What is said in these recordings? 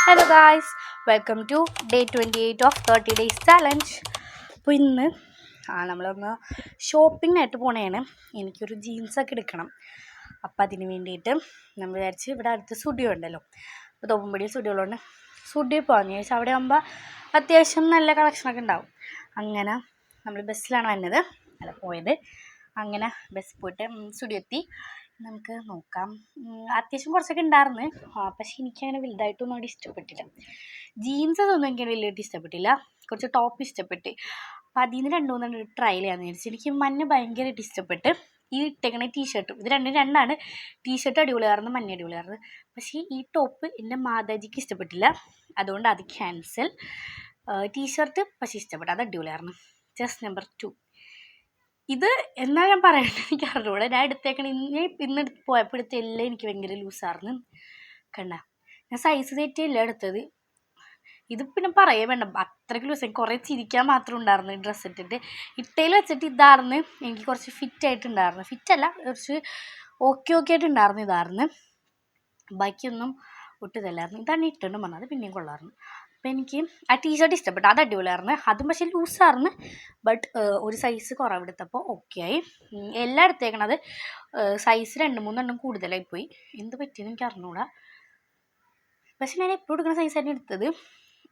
Hello guys, welcome to day 28 of 30 days challenge. അപ്പോൾ ഇന്ന് നമ്മളൊന്ന് ഷോപ്പിങ്ങിനായിട്ട് പോണേണ്. എനിക്കൊരു ജീൻസൊക്കെ എടുക്കണം. അപ്പോൾ അതിന് വേണ്ടിയിട്ട് നമ്മൾ വിചാരിച്ച് ഇവിടെ അടുത്ത് സ്റ്റുഡിയോ ഉണ്ടല്ലോ, അപ്പോൾ തോപ്പുംപടി സ്റ്റുഡിയോയിലുണ്ട്. സ്റ്റുഡിയോ പോകാമെന്ന് ചോദിച്ചാൽ അവിടെ ആകുമ്പോൾ അത്യാവശ്യം നല്ല കളക്ഷനൊക്കെ ഉണ്ടാവും. അങ്ങനെ നമ്മൾ ബസ്സിലാണ് വന്നത്, പോയത്. അങ്ങനെ ബസ്സിൽ പോയിട്ട് സ്റ്റുഡിയോ എത്തി. നമുക്ക് നോക്കാം. അത്യാവശ്യം കുറച്ചൊക്കെ ഉണ്ടായിരുന്നു, പക്ഷെ എനിക്കങ്ങനെ വലുതായിട്ടൊന്നും അവിടെ ഇഷ്ടപ്പെട്ടില്ല. ജീൻസ് അതൊന്നും എനിക്ക് വലിയായിട്ട് ഇഷ്ടപ്പെട്ടില്ല. കുറച്ച് ടോപ്പ് ഇഷ്ടപ്പെട്ട്. അപ്പം അതിൽ നിന്ന് 2-3 ട്രൈ ചെയ്യാമെന്ന് വിചാരിച്ചു. എനിക്ക് മഞ്ഞ ഭയങ്കരമായിട്ട് ഇഷ്ടപ്പെട്ട്. ഈ ഇട്ടേക്കണ ടീഷർട്ടും ഇത് രണ്ടാണ്. ടീഷർട്ട് അടിപൊളിയായിരുന്നു, മഞ്ഞ അടിപൊളിയായിരുന്നു. പക്ഷേ ഈ ടോപ്പ് എൻ്റെ മാതാജിക്ക് ഇഷ്ടപ്പെട്ടില്ല, അതുകൊണ്ട് അത് ക്യാൻസൽ. ടീഷർട്ട് പക്ഷേ ഇഷ്ടപ്പെട്ടു, അത് അടിപൊളിയായിരുന്നു. Just number 2. ഇത് എന്നാ ഞാൻ പറയണ്ടത് എനിക്ക് അറിഞ്ഞൂടെ. ഞാൻ ഇന്ന് പോയപ്പോൾ എടുത്ത എല്ലാം എനിക്ക് ഭയങ്കര ലൂസായിരുന്നു. കണ്ട, ഞാൻ സൈസ് തെറ്റിയല്ല എടുത്തത്. ഇത് പിന്നെ പറയേ വേണ്ട, അത്രയ്ക്ക് ലൂസ്. കുറേ ചിരിക്കാൻ മാത്രം ഉണ്ടായിരുന്നു ഡ്രസ്സ് ഇട്ടിട്ട്. ഇട്ടയിൽ വെച്ചിട്ട് ഇതായിരുന്നു എനിക്ക് കുറച്ച് ഫിറ്റായിട്ടുണ്ടായിരുന്നു. ഫിറ്റല്ല, കുറച്ച് ഓക്കെ ആയിട്ടുണ്ടായിരുന്നു. ഇതായിരുന്നു, ബാക്കിയൊന്നും ഒട്ടിതല്ലായിരുന്നു. ഇതാണ് ഇട്ടുകൊണ്ട് വന്നത്, അത് പിന്നെയും കൊള്ളായിരുന്നു. അപ്പോൾ എനിക്ക് ആ ടീഷർട്ട് ഇഷ്ടപ്പെട്ടു, അത് അടിപൊളിയായിരുന്നു. അതും പക്ഷേ ലൂസായിരുന്നു, ബട്ട് ഒരു സൈസ് കുറവെടുത്തപ്പോൾ ഓക്കെ ആയി. എല്ലാം എടുത്തേക്കണത് സൈസ് 2-3 കൂടുതലായിപ്പോയി. എന്ത് പറ്റിയെന്ന് എനിക്ക് അറിഞ്ഞൂടാ. പക്ഷെ ഞാൻ എപ്പോഴും എടുക്കുന്ന സൈസ് തന്നെ എടുത്തത്,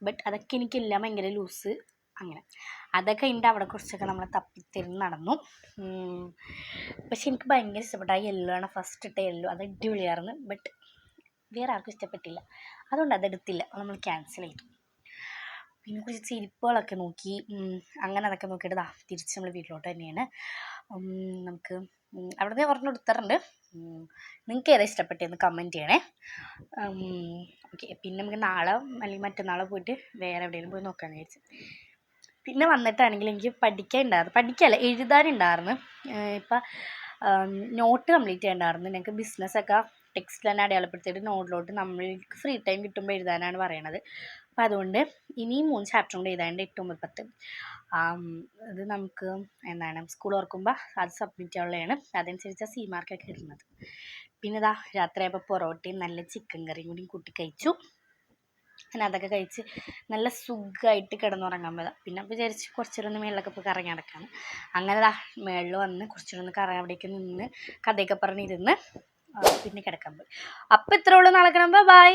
ബട്ട് അതൊക്കെ എനിക്കെല്ലാം ഭയങ്കര ലൂസ്. അങ്ങനെ അതൊക്കെ ഉണ്ട്. അവിടെ കുറച്ചൊക്കെ നമ്മൾ തപ്പിത്തിരിഞ്ഞ് നടന്നു. പക്ഷെ എനിക്ക് ഭയങ്കര ഇഷ്ടപ്പെട്ടു. ആ യെല്ലോ ആണ് ഫസ്റ്റ് ഇട്ട യെല്ലോ, അത് അടിപൊളിയായിരുന്നു. ബട്ട് വേറെ ആർക്കും ഇഷ്ടപ്പെട്ടില്ല, അതുകൊണ്ട് അതെടുത്തില്ല, നമ്മൾ ക്യാൻസൽ ചെയ്തു. പിന്നെ കുറച്ച് ചെരുപ്പുകളൊക്കെ നോക്കി. അങ്ങനെ അതൊക്കെ നോക്കിയിട്ട് തിരിച്ച് നമ്മൾ വീട്ടിലോട്ട് തന്നെയാണ്. നമുക്ക് അവിടുന്ന് ഒരെണ്ണം എടുത്തിട്ടുണ്ട്. നിങ്ങൾക്ക് ഏതാ ഇഷ്ടപ്പെട്ടതെന്ന് കമൻറ്റ് ചെയ്യണേ. ഓക്കെ, പിന്നെ നമുക്ക് നാളെ അല്ലെങ്കിൽ മറ്റന്നാളെ പോയിട്ട് വേറെ എവിടെയെങ്കിലും പോയി നോക്കാമെന്ന് വിചാരിച്ചു. പിന്നെ വന്നിട്ടാണെങ്കിൽ എനിക്ക് പഠിക്കാനല്ല, എഴുതാനുണ്ടായിരുന്നു. ഇപ്പം നോട്ട് കംപ്ലീറ്റ് ചെയ്യണ്ടായിരുന്നു. ഞങ്ങൾക്ക് ബിസിനസ്സൊക്കെ ടെക്സ്റ്റ് തന്നെ അടയാളപ്പെടുത്തിയിട്ട് നോട്ടിലോട്ട് നമ്മൾക്ക് ഫ്രീ ടൈം കിട്ടുമ്പോൾ എഴുതാനാണ് പറയണത്. അപ്പോൾ അതുകൊണ്ട് ഇനിയും 3 ചാപ്റ്റർ കൊണ്ട് എഴുതാണ്ട് 8, 9, 10. ഇത് നമുക്ക് സ്കൂൾ ഓർക്കുമ്പോൾ അത് സബ്മിറ്റ് ചെയ്യാനുള്ളതാണ്. അതനുസരിച്ച് സി മാർക്കൊക്കെ ഇടുന്നത്. പിന്നെ രാത്രിയായപ്പോൾ പൊറോട്ടയും നല്ല ചിക്കൻ കറിയും കൂടി കൂട്ടി കഴിച്ചു. ഞാൻ അതൊക്കെ കഴിച്ച് നല്ല സുഖമായിട്ട് കിടന്നുറങ്ങാൻ പറ്റാം. പിന്നെ വിചാരിച്ച് കുറച്ചൊരു മേളിലൊക്കെ പോയി കറങ്ങി നടക്കാണ്. അങ്ങനെ മേളിൽ വന്ന് കുറച്ചൊരു കറങ്ങി അവിടേക്ക് നിന്ന് കഥയൊക്കെ പറഞ്ഞിരുന്ന് പിന്നെ കിടക്കാൻ പോയി. അപ്പോൾ ഇത്രേ ഉള്ളൂ. നാളെ കാണാം. ബൈ.